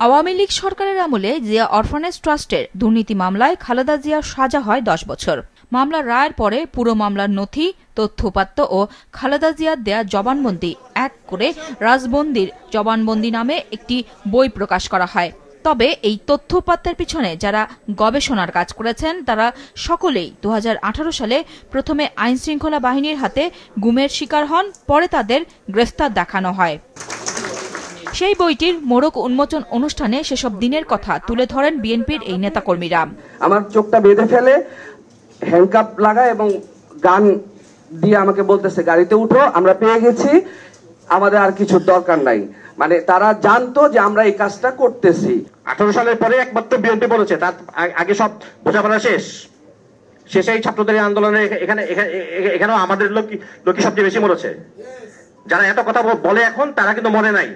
আওয়ামী লীগ সরকারের আমলে জিয়া অরফানেজ ট্রাস্টের দুর্নীতি মামলায় খালেদা জিয়ার সাজা হয় 10 বছর। মামলার রায়ের পরে পুরো মামলার নথি, তথ্যউপাত্ত ও খালেদা জিয়ার দেয়া জবানবন্দি এক করে রাজবন্দির জবানবন্দি নামে একটি বই প্রকাশ করা হয়। তবে এই তথ্যউপাত্তের পিছনে যারা গবেষণার কাজ করেছেন তারা সকলেই 2018 সালে প্রথমে আইনশৃঙ্খলা বাহিনীর হাতে গুমের শিকার হন, পরে তাদের গ্রেফতার দেখানো হয়। সেই বইটির মোড়ক উন্মোচন অনুষ্ঠানে সেসব দিনের কথা তুলে ধরেন বিএনপির এই নেতাকর্মীরা। আমার চোখটা বেঁধে ফেলে হ্যান্ডকাপ লাগায় এবং গান দিয়ে আমাকে বলতেছে, গাড়িতে উঠো, আমরা পেয়ে গেছি, আমাদের আর কিছু দরকার নাই। মানে তারা জানতো যে আমরা এই কাজটা করতেছি। 18 সালের পরে একমাত্র বিএনপি বলেছে, তার আগে সব বোঝাপড়া শেষেই ছাত্রদের আন্দোলনে এখানেও আমাদের লোকই সবচেয়ে বেশি মরেছে। যারা এত কথা বলে এখন তারা কিন্তু মরে নাই।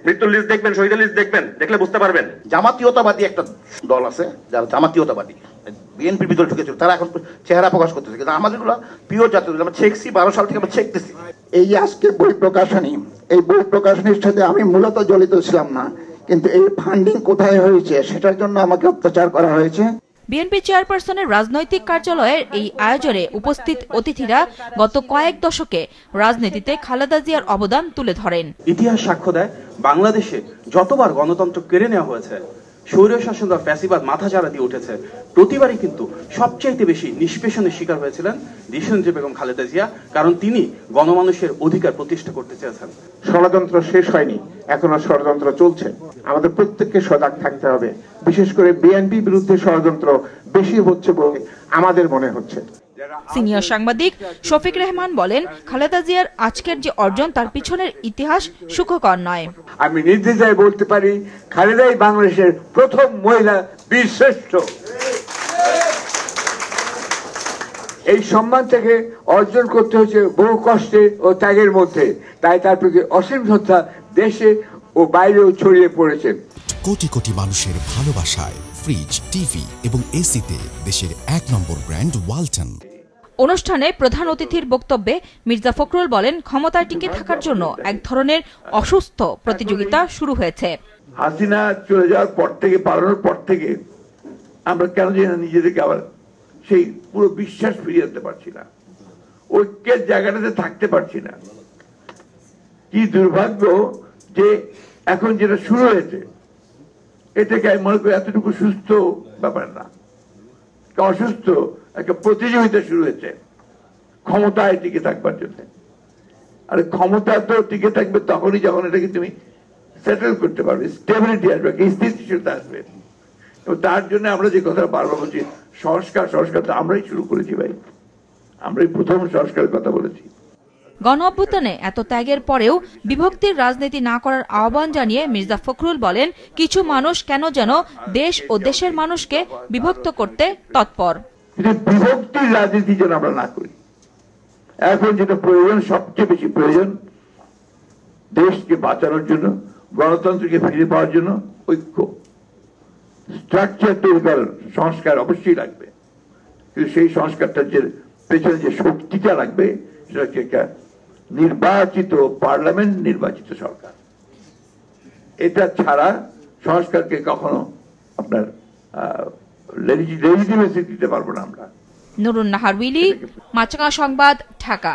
মৃত্যুর লিস্ট দেখবেন, শহীদের লিস্ট দেখবেন, দেখলে বুঝতে পারবেন। জামাতীয়তাবাদী একটা দল আছে যারা জামাতীয়তাবাদী বিএনপির ভিতরে ঢুকেছিল, তারা এখন চেহারা প্রকাশ করতেছে, কিন্তু আমাদেরগুলো পিওর জাতীয় আমরা ছেকছি, 12 সাল থেকে আমরা ছেকতেছি। এই যে আজকে বই প্রকাশনী, এই বই প্রকাশনীর সাথে আমি মূলত জড়িত ছিলাম না, কিন্তু এই ফান্ডিং কোথায় হয়েছে সেটার জন্য আমাকে অত্যাচার করা হয়েছে। বিএনপি চেয়ারপারসনের রাজনৈতিক কার্যালয়ের এই আয়োজনে উপস্থিত অতিথিরা গত কয়েক দশকে রাজনীতিতে খালেদা জিয়ার অবদান তুলে ধরেন। ইতিহাস সাক্ষ্য দেয়, বাংলাদেশে যতবার গণতন্ত্র কেড়ে নেওয়া হয়েছে, স্বৈরশাসন বা ফ্যাসিবাদ মাথাচাড়া দিয়ে উঠেছে, প্রতিবারই কিন্তু সবচাইতে বেশি নিষ্পেষণের শিকার হয়েছিলেন দেশনেত্রী বেগম খালেদা জিয়া, কারণ তিনি গণমানুষের অধিকার প্রতিষ্ঠা করতে চেয়েছেন। ষড়যন্ত্র শেষ হয়নি, এখনো ষড়যন্ত্র চলছে। আমাদের প্রত্যেককে সজাগ থাকতে হবে। বিশেষ করে বিএনপি বিরুদ্ধে ষড়যন্ত্র বেশি হচ্ছে বলে আমাদের মনে হচ্ছে। সিনিয়র সাংবাদিক শফিক রেহমান বলেন, খালেদা জিয়ার আজকের যে অর্জন তার পিছনের ইতিহাস সুখকর নয়। আমি নির্দ্বিধায় বলতে পারি, খালেদাই বাংলাদেশের প্রথম মহিলা বীরশ্রেষ্ঠ। এই সম্মান থেকে অর্জন করতে হচ্ছে বহু কষ্টে ও ত্যাগের মধ্যে, তাই তার প্রতি অসীম শ্রদ্ধা দেশে ও বাইরেও ছড়িয়ে পড়েছেন। কোটি কোটি মানুষের ভালোবাসায় ফ্রিজ, টিভি এবং এসিতে দেশের 1 নম্বর ব্র্যান্ড ওয়ালটন। অনুষ্ঠানে প্রধান অতিথির বক্তব্যে মির্জা ফখরুল বলেন, ক্ষমতায় টিকে থাকার জন্য এক ধরনের অসুস্থ প্রতিযোগিতা শুরু হয়েছে। হাসিনা চলে যাওয়ার পর থেকে, পালানোর পর থেকে আমরা কেন জানি নিজেদেরকে আবার সেই পুরো বিশ্বাস ফিরিয়ে আনতে পারছি না, ঐক্যের জায়গাটাতে থাকতে পারছি না। কি দুর্ভাগ্য যে এখন যেটা শুরু হয়েছে এটাকে আমি মনে করি এতটুকু সুস্থ ব্যাপার না, অসুস্থ একটা প্রতিযোগিতা শুরু হয়েছে ক্ষমতায় টিকে থাকবার জন্য। আর ক্ষমতা তো টিকে থাকবে তখনই যখন এটাকে তুমি সেটেল করতে পারবে, স্টেবিলিটি আসবে, স্থিতিশীলতা আসবে। এবং তার জন্য আমরা যে কথা বারবার বলছি, সংস্কার তো আমরাই শুরু করেছি ভাই, আমরাই প্রথম সংস্কারের কথা বলেছি। গণ অভ্যুত্থানে এত ত্যাগের পরেও বিভক্তির রাজনীতি না করার আহ্বান জানিয়ে মির্জা ফখরুল বলেন, কিছু মানুষ কেন যেন দেশ ও দেশের মানুষকে বিভক্ত করতে তৎপর। বিভক্তির রাজনীতি যেন আমরা না করি। এখন যেটা প্রয়োজন, সবচেয়ে বেশি প্রয়োজন দেশকে বাঁচানোর জন্য, গণতন্ত্রকে ফিরে পাওয়ার জন্য ঐক্য, স্ট্রাকচার তৈরি করার সংস্কার অবশ্যই লাগবে, কিন্তু সেই সংস্কারটার যে পেছনে যে শক্তিটা লাগবে সেটা হচ্ছে একটা নির্বাচিত পার্লামেন্ট, নির্বাচিত সরকার। এটা ছাড়া সংস্কারকে কখনো আপনার লেজিটিমেসি দিতে পারবো না আমরা। নুরুন নাহার উইলি, মাছরাঙা সংবাদ, ঢাকা।